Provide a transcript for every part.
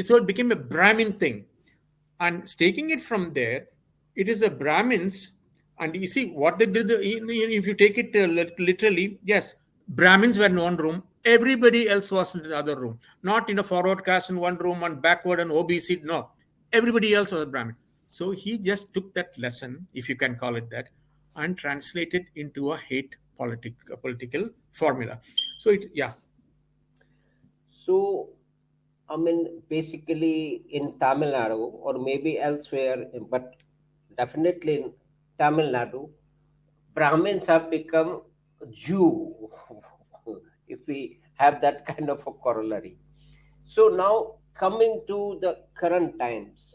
So it became a Brahmin thing. And taking it from there, it is the Brahmins. And you see what they did, if you take it literally, yes, Brahmins were in one room, everybody else was in the other room. Not in a forward caste in one room and backward and OBC, no. Everybody else was a Brahmin. So he just took that lesson, if you can call it that, and translated into a political formula. So, yeah. So, I mean, basically in Tamil Nadu or maybe elsewhere, but definitely in Tamil Nadu, Brahmins have become Jew, if we have that kind of a corollary. So now coming to the current times,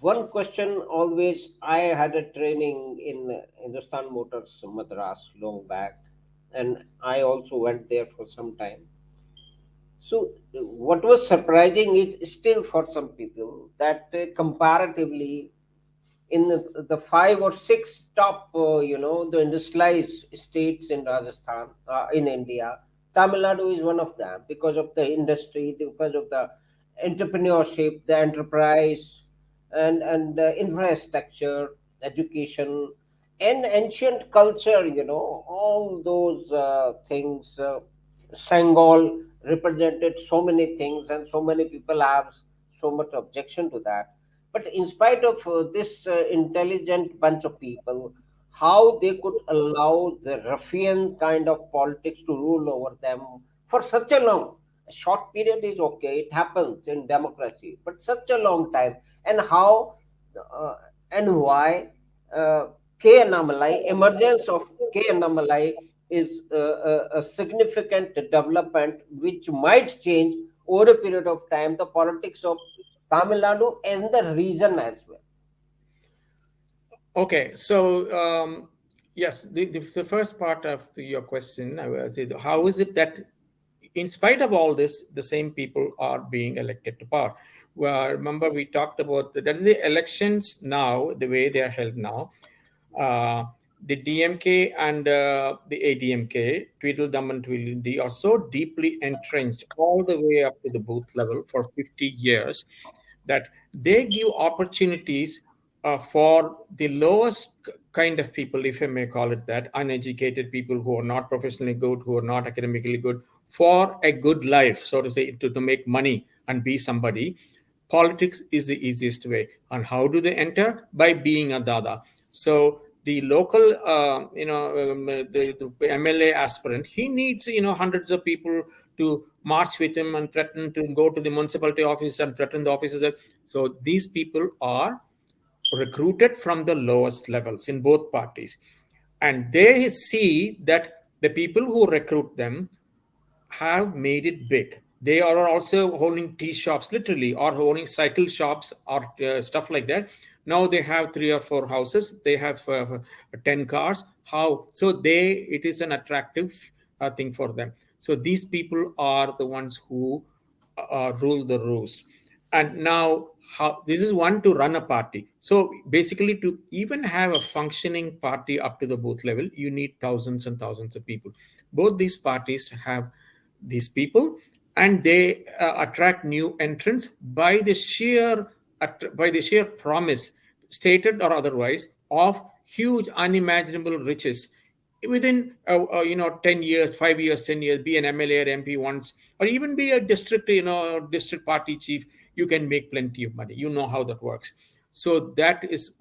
one question always, I had a training in Hindustan Motors Madras long back, and I also went there for some time. So, what was surprising is still for some people that comparatively in the five or six top, the industrialized states in Rajasthan, in India, Tamil Nadu is one of them because of the industry, because of the entrepreneurship, the enterprise, and infrastructure, education, and ancient culture. All those things. Sangol represented so many things, and so many people have so much objection to that. But in spite of this intelligent bunch of people, how they could allow the ruffian kind of politics to rule over them for such a long, a short period is okay, it happens in democracy, but such a long time, and how uh, and why uh, K. Annamalai, emergence of K. Annamalai is a significant development which might change over a period of time the politics of Tamil Nadu and the region as well. Okay, so yes, the first part of your question, I will say, how is it that, in spite of all this, the same people are being elected to power? Well, remember we talked about that is the elections now, the way they are held now. Uh, the DMK and the ADMK, Tweedledum and Tweedledee, are so deeply entrenched all the way up to the booth level for 50 years that they give opportunities for the lowest kind of people, if I may call it that, uneducated people who are not professionally good, who are not academically good, for a good life, so to say, to make money and be somebody. Politics is the easiest way. And how do they enter? By being a dada. So the local, the MLA aspirant, he needs, hundreds of people to march with him and threaten to go to the municipality office and threaten the offices. So these people are recruited from the lowest levels in both parties. And they see that the people who recruit them have made it big. They are also owning tea shops, literally, or owning cycle shops or stuff like that. Now they have 3 or 4 houses. They have 10 cars. How? So it is an attractive thing for them. So these people are the ones who rule the roost. And now, how this is one to run a party. So basically, to even have a functioning party up to the booth level, you need thousands and thousands of people. Both these parties have these people, and they attract new entrants by the sheer promise, stated or otherwise, of huge unimaginable riches within 10 years, 5 years, 10 years. Be an MLA or MP once, or even be a district party chief. You can make plenty of money. You know how that works. So that is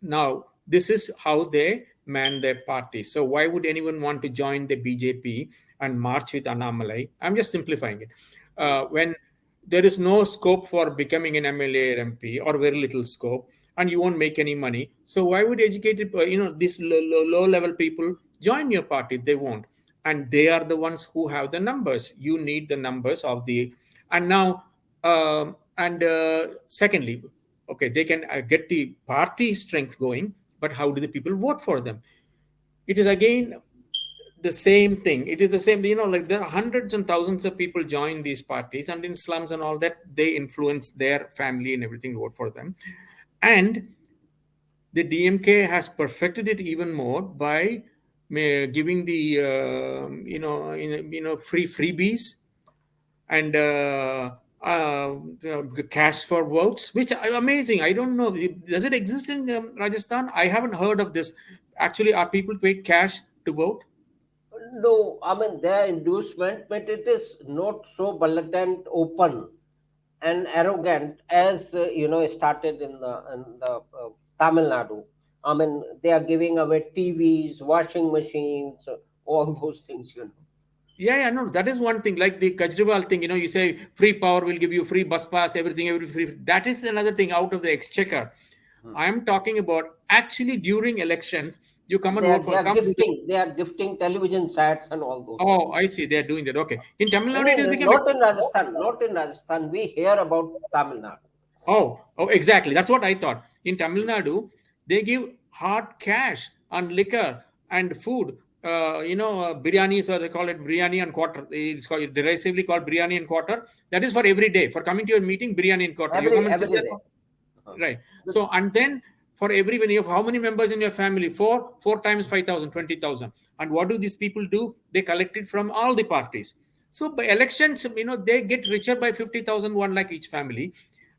now this is how they man their party. So why would anyone want to join the BJP and march with Annamalai? I'm just simplifying it. When there is no scope for becoming an MLA or MP, or very little scope, and you won't make any money. So why would educated, these low level people join your party? They won't, and they are the ones who have the numbers. You need the numbers of the, and now, and secondly, okay, they can get the party strength going, but how do the people vote for them? It is again the same thing. It is the same, like there are hundreds and thousands of people join these parties, and in slums and all that, they influence their family and everything to vote for them. And the DMK has perfected it even more by giving the free freebies, and uh, cash for votes, which amazing. I don't know. Does it exist in Rajasthan? I haven't heard of this. Actually, are people paid cash to vote? No, I mean their inducement, but it is not so blatant, open, and arrogant as started in the Tamil Nadu. I mean they are giving away TVs, washing machines, all those things. Yeah, yeah, no, that is one thing. Like the Kajriwal thing, you say free power will give you free bus pass, everything, every free. That is another thing out of the exchequer. Hmm. I am talking about actually during election, you come and They vote are they for, are come to the. gifting they are gifting television sets and all those things. Oh, I see. They are doing that. Okay. In Tamil No, Nadu, it has no, become. not in Rajasthan. Not in Rajasthan. We hear about Tamil Nadu. Oh, exactly. That's what I thought. In Tamil Nadu, they give hard cash on liquor and food. Biryani, so they call it biryani and quarter. It's called derisively called biryani and quarter. That is for every day. For coming to your meeting, biryani and quarter. You come and sit Every there. day. Uh, Right. the- So, and then for everyone, you have how many members in your family? Four times 5,000, 20,000. And what do these people do? They collect it from all the parties. So by elections, they get richer by 50,000, 1 lakh each family.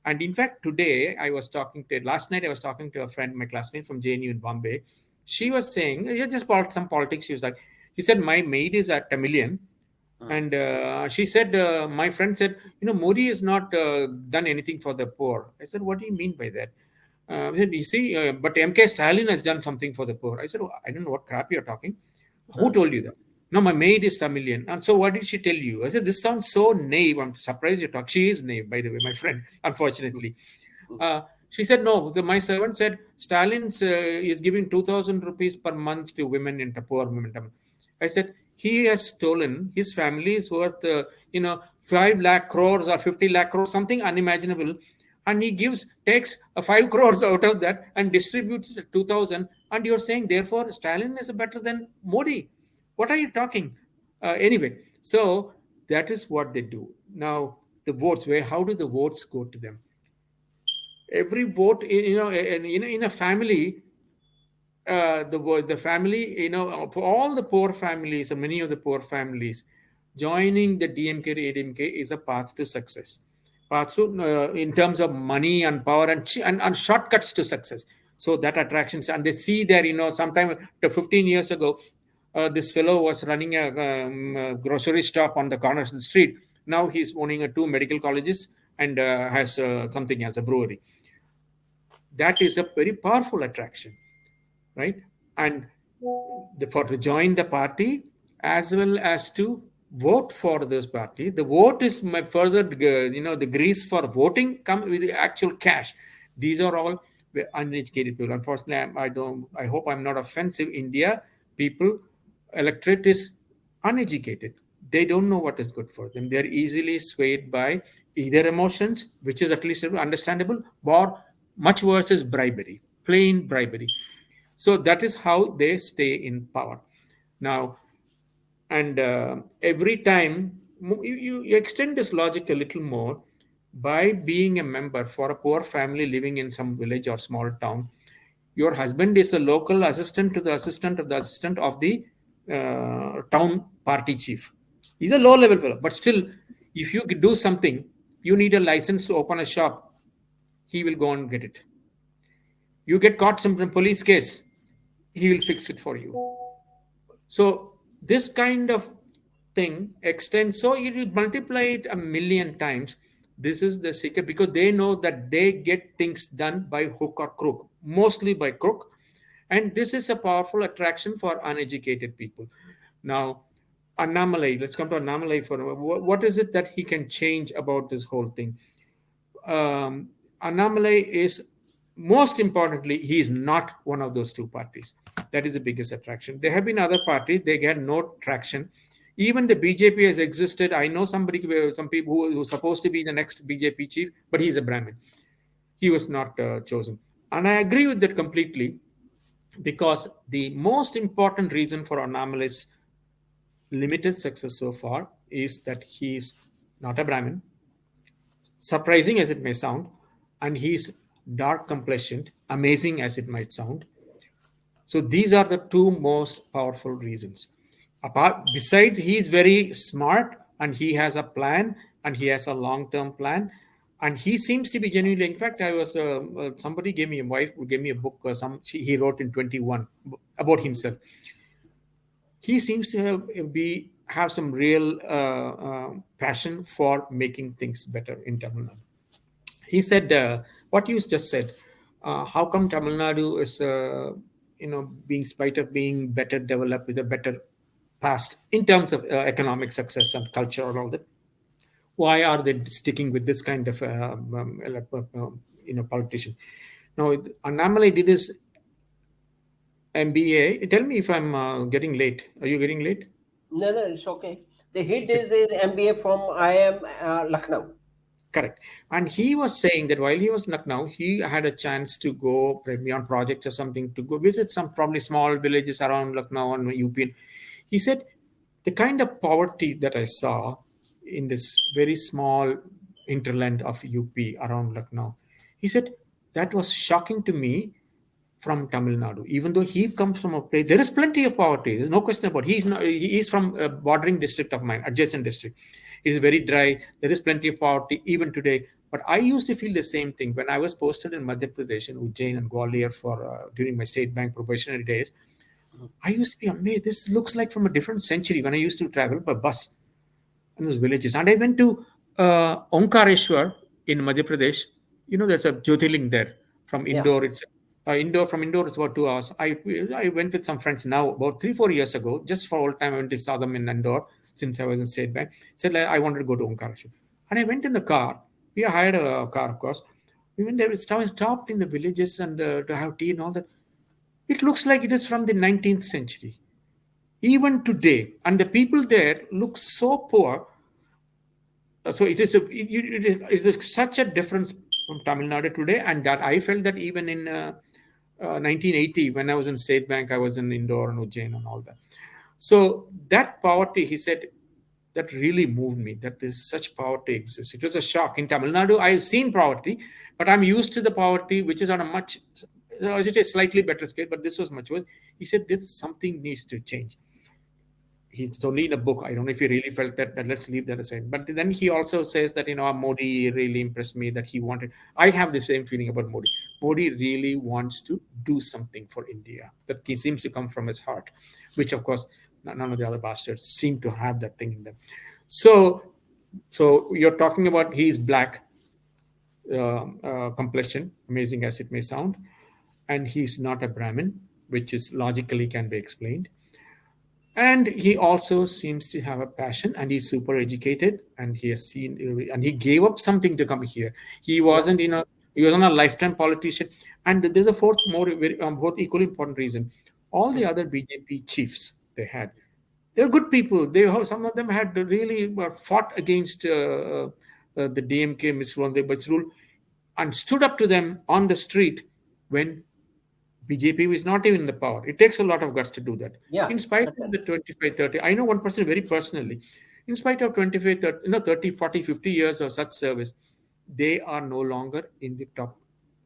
And in fact, last night I was talking to a friend, my classmate from JNU in Bombay. She was saying, yeah, just some politics. She said, my maid is at a million. mm, And she said, my friend said, Modi has not done anything for the poor. I said, what do you mean by that? He said, you see, but MK Stalin has done something for the poor. I said, oh, I don't know what crap you're talking. Who mm, told you that? No, my maid is Tamilian. And so what did she tell you? I said, this sounds so naive. I'm surprised you talk. She is naive, by the way, my friend, mm, unfortunately. mm, She said, no, my servant said Stalin is giving 2,000 rupees per month to women in poor women. I said, he has stolen, his family is worth, 5 lakh crores or 50 lakh crores, something unimaginable. And he takes 5 crores out of that and distributes 2,000. And you're saying, therefore, Stalin is better than Modi. What are you talking? Anyway, so that is what they do. Now, the votes, how do the votes go to them? Every vote, in a family, the family, for all the poor families, or many of the poor families, joining the DMK to ADMK is a path to success. Path to, in terms of money and power and shortcuts to success. So that attractions, and they see there, sometime 15 years ago, this fellow was running a grocery shop on the corners of the street. Now he's owning two medical colleges and has something else, a brewery. That is a very powerful attraction, right? And for to join the party as well as to vote for this party. The vote is my further, the grease for voting come with the actual cash. These are all uneducated people. Unfortunately, I don't. I hope I'm not offensive. India people, electorate is uneducated. They don't know what is good for them. They're easily swayed by either emotions, which is at least understandable, or much worse is bribery, plain bribery. So that is how they stay in power. Now, and every time you extend this logic a little more by being a member for a poor family living in some village or small town. Your husband is a local assistant to the assistant of the assistant of the town party chief. He's a low level fellow, but still, if you do something, you need a license to open a shop, he will go and get it. You get caught some police case, he will fix it for you. So this kind of thing extends. So if you multiply it a million times, this is the secret, because they know that they get things done by hook or crook, mostly by crook. And this is a powerful attraction for uneducated people. Now, Annamalai, let's come to Annamalai for a moment. What is it that he can change about this whole thing? Annamalai is, most importantly, he is not one of those two parties. That is the biggest attraction. There have been other parties, they get no traction. Even the BJP has existed. I know some people who are supposed to be the next BJP chief, but he's a Brahmin. He was not chosen. And I agree with that completely, because the most important reason for Annamalai's limited success so far is that he is not a Brahmin, surprising as it may sound, and he's dark complexioned, amazing as it might sound. So these are the two most powerful reasons. Apart, besides, he's very smart and he has a plan and he has a long-term plan, and he seems to be genuinely. In fact, I was somebody gave me a wife who gave me a book. He wrote in 21 about himself. He seems to have some real passion for making things better in Tamil Nadu. He said what you just said. How come Tamil Nadu is being spite of being better developed with a better past in terms of economic success and culture and all that? Why are they sticking with this kind of politician? Now, Annamalai did his MBA. Tell me if I'm getting late. Are you getting late? No, no, it's okay. He Okay. did his MBA from IIM Lucknow. Correct. And he was saying that while he was in Lucknow, he had a chance to go maybe on project or something to go visit some probably small villages around Lucknow and UP. He said the kind of poverty that I saw in this very small hinterland of UP around Lucknow, he said that was shocking to me from Tamil Nadu. Even though he comes from a place, there is plenty of poverty. There's no question about it. He's not. He is from a bordering district of mine, adjacent district. It is very dry. There is plenty of poverty even today. But I used to feel the same thing when I was posted in Madhya Pradesh, in Ujjain and Gwalior for during my state bank probationary days. I used to be amazed. This looks like from a different century when I used to travel by bus in those villages. And I went to Omkareshwar in Madhya Pradesh. There's a Jyotirling there from Yeah. Indore. From Indore, it's about 2 hours. I went with some friends now about 3-4 years ago, just for old time. I went to saw them in Indore since I was in State Bank. Said like, I wanted to go to Omkareshwar, and I went in the car. We hired a car, of course. We went there. We stopped in the villages and to have tea and all that. It looks like it is from the 19th century, even today, and the people there look so poor. So it is such a difference from Tamil Nadu today, and that I felt that even in 1980 when I was in State Bank, I was in Indore and Ujjain and all that. So that poverty, he said, that really moved me. That this such poverty exists. It was a shock in Tamil Nadu. I've seen poverty, but I'm used to the poverty, which is on a much, as it is, slightly better scale. But this was much worse. He said, "This something needs to change." He's only in a book. I don't know if he really felt that, but let's leave that aside. But then he also says that, Modi really impressed me, that he wanted. I have the same feeling about Modi. Modi really wants to do something for India. That he seems to come from his heart, which of course none of the other bastards seem to have that thing in them. So, so you're talking about he's black complexion, amazing as it may sound, and he's not a Brahmin, which is logically can be explained, and he also seems to have a passion, and he's super educated, and he has seen, and he gave up something to come here. He Yeah. wasn't he wasn't a lifetime politician. And there's a fourth, more very both equally important reason. All the other BJP chiefs they had, they're good people. Some of them had really fought against the DMK misrule and stood up to them on the street when BJP is not even in the power. It takes a lot of guts to do that. Yeah. In spite of Certainly. the 25, 30, I know one person very personally, in spite of 25, 30, 30, 40, 50 years of such service, they are no longer in the top,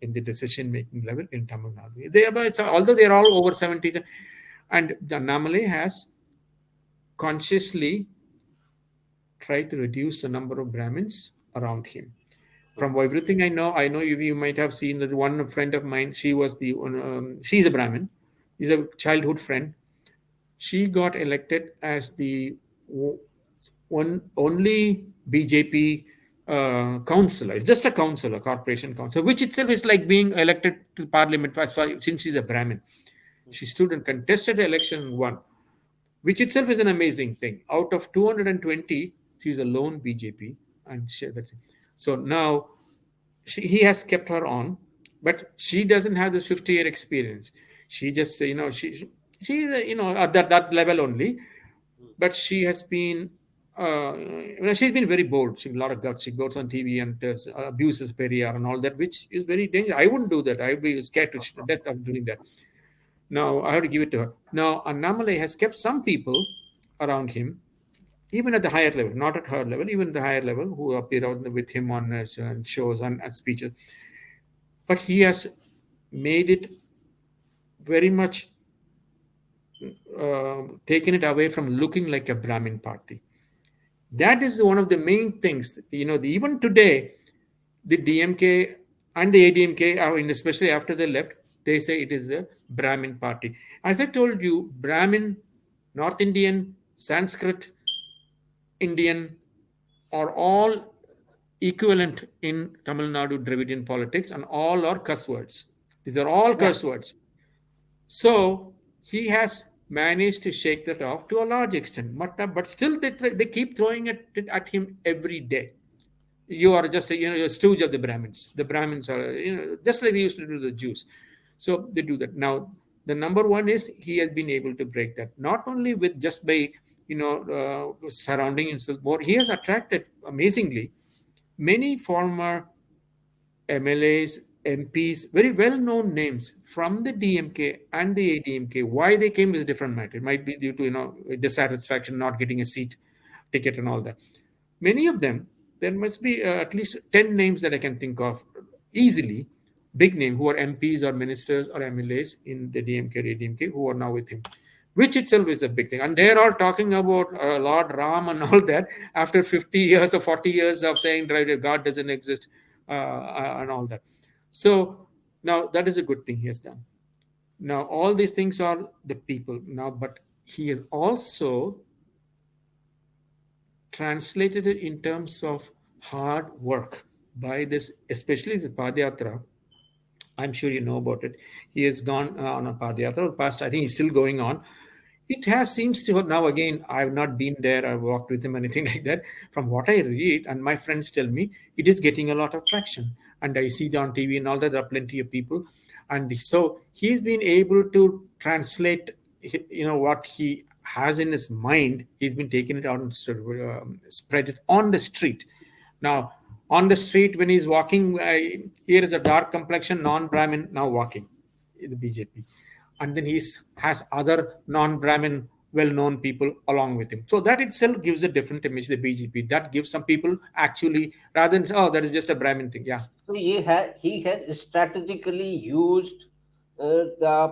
in the decision-making level in Tamil Nadu. Although they are all over 70s, and the Annamalai has consciously tried to reduce the number of Brahmins around him. From everything I know you might have seen that one friend of mine. She's a Brahmin. She's a childhood friend. She got elected as the one only BJP councillor. It's just a councillor, corporation councillor, which itself is like being elected to parliament since she's a Brahmin. She stood and contested the election and won, which itself is an amazing thing. Out of 220, she's a lone BJP, and that's it. So now he has kept her on, but she doesn't have this 50-year experience. She just, she's at that level only, but she has been. She's been very bold. She has a lot of guts. She goes on TV and abuses Periyar and all that, which is very dangerous. I wouldn't do that. I'd be scared to death of doing that. Now, I have to give it to her. Now, Annamalai has kept some people around him, even at the higher level, not at her level, even the higher level, who appear with him on shows and speeches. But he has made it very much taken it away from looking like a Brahmin party. That is one of the main things. Even today, the DMK and the ADMK, especially after they left, they say it is a Brahmin party. As I told you, Brahmin, North Indian, Sanskrit, Indian are all equivalent in Tamil Nadu Dravidian politics, and all are curse words. These are all Yeah. curse words. So he has managed to shake that off to a large extent, but still they keep throwing it at him every day. You are just a stooge of the Brahmins. The Brahmins are just like they used to do the Jews. So they do that. Now the number one is he has been able to break that, not only with just by surrounding himself more. He has attracted amazingly many former MLAs, MPs, very well-known names from the DMK and the ADMK. Why they came is a different matter. It might be due to dissatisfaction, not getting a seat, ticket, and all that. Many of them, there must be at least 10 names that I can think of easily, big name who are MPs or ministers or MLAs in the DMK or ADMK who are now with him, which itself is a big thing. And they're all talking about Lord Ram and all that after 50 years or 40 years of saying that God doesn't exist and all that. So now that is a good thing he has done. Now all these things are the people now, but he has also translated it in terms of hard work by this, especially the Padayatra. I'm sure you know about it. He has gone on a Padayatra. Past, I think he's still going on. It has seems to now again. I've not been there. I've walked with him, anything like that. From what I read, and my friends tell me, it is getting a lot of traction. And I see it on TV and all that. There are plenty of people, and so he's been able to translate, what he has in his mind. He's been taking it out and spread it on the street. Now, on the street, when he's walking, here is a dark complexion non-Brahmin now walking, the BJP. And then he has other non-Brahmin well-known people along with him. So that itself gives a different image, the BJP. That gives some people actually, rather than, oh, that is just a Brahmin thing. Yeah. So he has strategically used the